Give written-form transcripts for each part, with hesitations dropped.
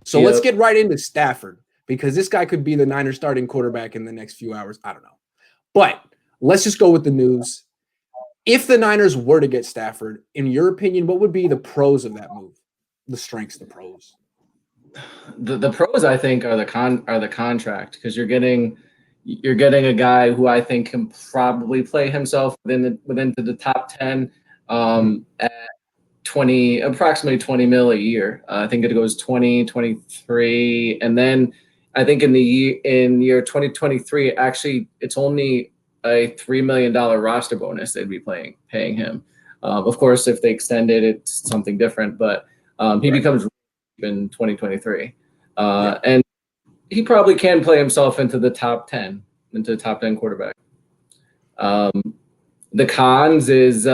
So let's get right into Stafford, because this guy could be the Niners starting quarterback in the next few hours. I don't know. But let's just go with the news. If the Niners were to get Stafford, in your opinion, what would be the pros of that move? The strengths, the pros. The pros, I think, are the contract, because you're getting a guy who I think can probably play himself within the top 10 at approximately 20 mil a year. I think it goes 20, 23, and then I think in year 2023, actually, it's only a $3 million roster bonus they'd be paying him. Of course, if they extend it, it's something different, but he becomes in 2023. And he probably can play himself into the top 10 quarterback. The cons is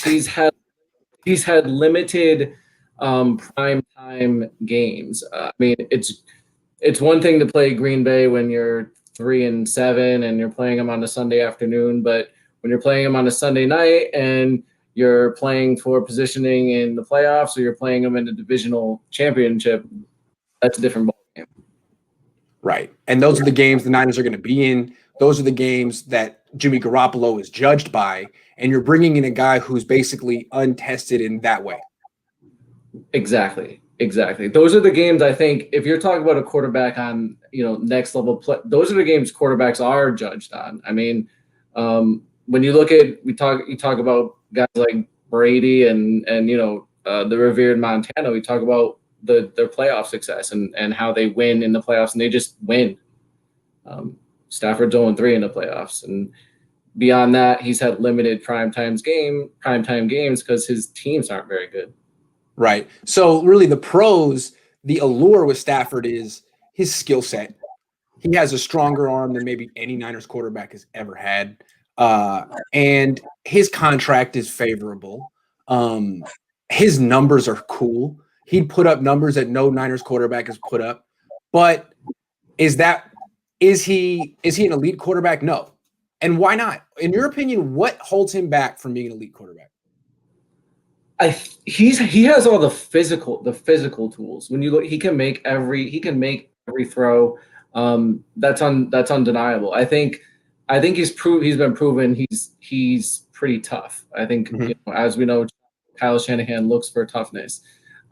he's had limited prime time games. I mean, it's one thing to play Green Bay when you're 3-7 and you're playing them on a Sunday afternoon, but when you're playing them on a Sunday night and you're playing for positioning in the playoffs, or you're playing them in the divisional championship, that's a different ballgame. Right. And those are the games the Niners are going to be in. Those are the games that Jimmy Garoppolo is judged by. And you're bringing in a guy who's basically untested in that way. Exactly. Those are the games, I think, if you're talking about a quarterback on, next level play, those are the games quarterbacks are judged on. I mean, when you look at, you talk about guys like Brady and the revered Montana, we talk about their playoff success and how they win in the playoffs, and they just win. Stafford's 0-3 in the playoffs, and beyond that, he's had limited primetime games because his teams aren't very good. Right. So really the pros, the allure with Stafford is his skill set. He has a stronger arm than maybe any Niners quarterback has ever had. And his contract is favorable. His numbers are cool. He'd put up numbers that no Niners quarterback has put up. But is he an elite quarterback? No. And why not? In your opinion, what holds him back from being an elite quarterback? He has all the physical tools. When you look, he can make every throw. That's undeniable. I think he's been proven he's pretty tough. I think as we know, Kyle Shanahan looks for toughness.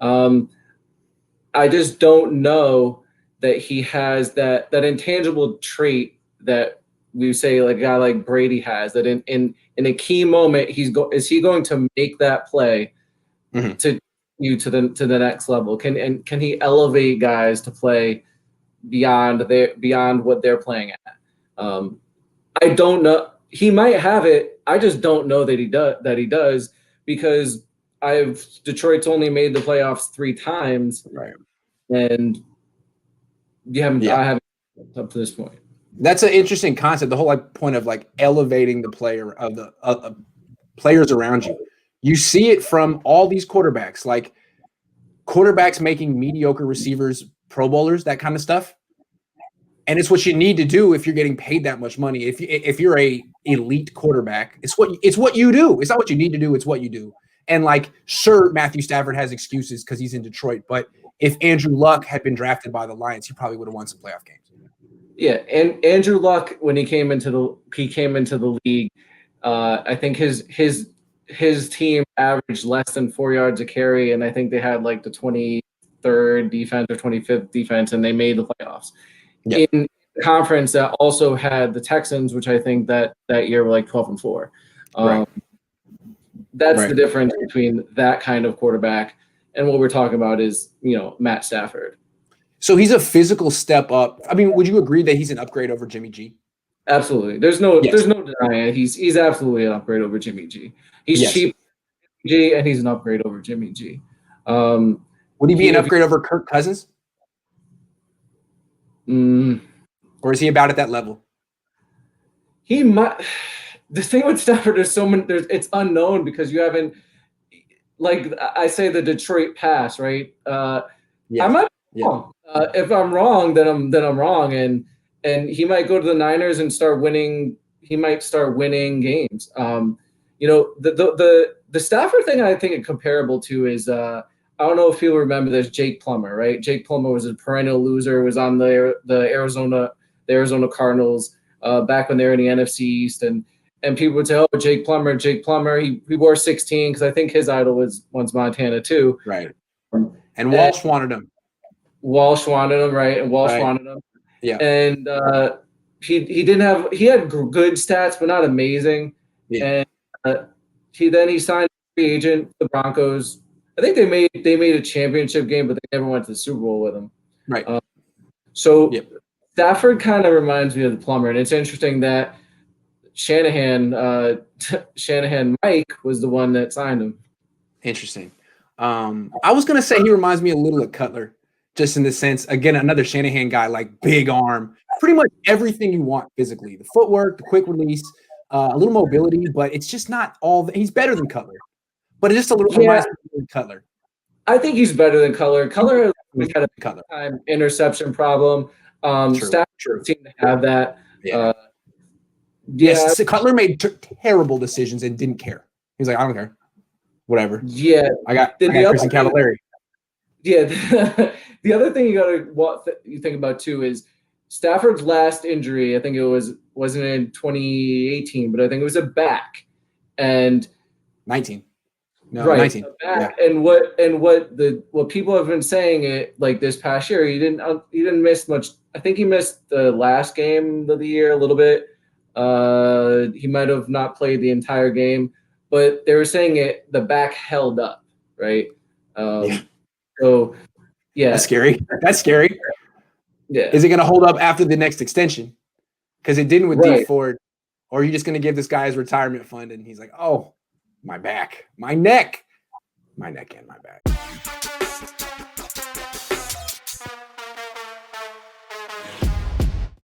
I just don't know that he has that intangible trait that we say like a guy like Brady has, that in a key moment is he going to make that play to you to the next level? Can he elevate guys to play beyond what they're playing at? I don't know. He might have it. I just don't know that he does because Detroit's only made the playoffs 3 times, right? And I haven't up to this point. That's an interesting concept. The whole point of like elevating the player of the players around you. You see it from all these quarterbacks, like quarterbacks making mediocre receivers Pro Bowlers, that kind of stuff. And it's what you need to do if you're getting paid that much money. If you're a elite quarterback, it's what you do. It's not what you need to do. It's what you do. And like, sure, Matthew Stafford has excuses because he's in Detroit, but if Andrew Luck had been drafted by the Lions, he probably would have won some playoff games. Yeah, and Andrew Luck, when he came into the league, I think his team averaged less than 4 yards a carry, and I think they had like the 23rd defense or 25th defense, and they made the playoffs. Yep. In the conference that also had the Texans, which I think that year were like 12-4. Right. That's right. The difference between that kind of quarterback and what we're talking about is, Matt Stafford. So he's a physical step up. I mean, would you agree that he's an upgrade over Jimmy G? Absolutely. There's no denying it. He's absolutely an upgrade over Jimmy G. He's cheap, G, and he's an upgrade over Jimmy G. Would he be an upgrade over Kirk Cousins? Or is he about at that level? He might. The thing with Stafford, there's so many. It's unknown because you haven't. Like I say, the Detroit pass, right? I might be wrong. If I'm wrong, then I'm wrong, and he might go to the Niners and start winning. He might start winning games. The Stafford thing I think is comparable to is I don't know if people remember this, Jake Plummer, right? Jake Plummer was a perennial loser, was on the Arizona Cardinals back when they were in the NFC East, and people would say, "Oh, Jake Plummer, Jake Plummer." He wore 16 because I think his idol was once Montana too. Right. And Walsh wanted him. Walsh wanted him, right? And Walsh wanted him. Yeah. And he had good stats, but not amazing. Yeah. And he signed a free agent, the Broncos. I think they made a championship game, but they never went to the Super Bowl with him. Right. So Stafford kind of reminds me of the Plumber, and it's interesting that Shanahan Mike was the one that signed him. Interesting. I was gonna say he reminds me a little of Cutler, just in the sense, again, another Shanahan guy, like big arm, pretty much everything you want physically, the footwork, the quick release, a little mobility, but it's just not all. He's better than Cutler, but it's just a little reminds me of Cutler. I think he's better than Cutler. Cutler has had a time interception problem. Stafford seemed to have that. Yeah. Yes, Cutler made terrible decisions and didn't care. He's like, I don't care. Whatever. Yeah. I got Christian Cavallari. Yeah. The other thing you think about too is Stafford's last injury. I think wasn't in 2018, but I think it was a back. And 19. No, right, 19. Back. Yeah. And what people have been saying like this past year, he didn't miss much. I think he missed the last game of the year a little bit. He might have not played the entire game, but they were saying the back held up, right? So, yeah. That's scary. Yeah. Is it going to hold up after the next extension? Because it didn't with D Ford. Or are you just going to give this guy his retirement fund and he's like, oh, my back, my neck and my back.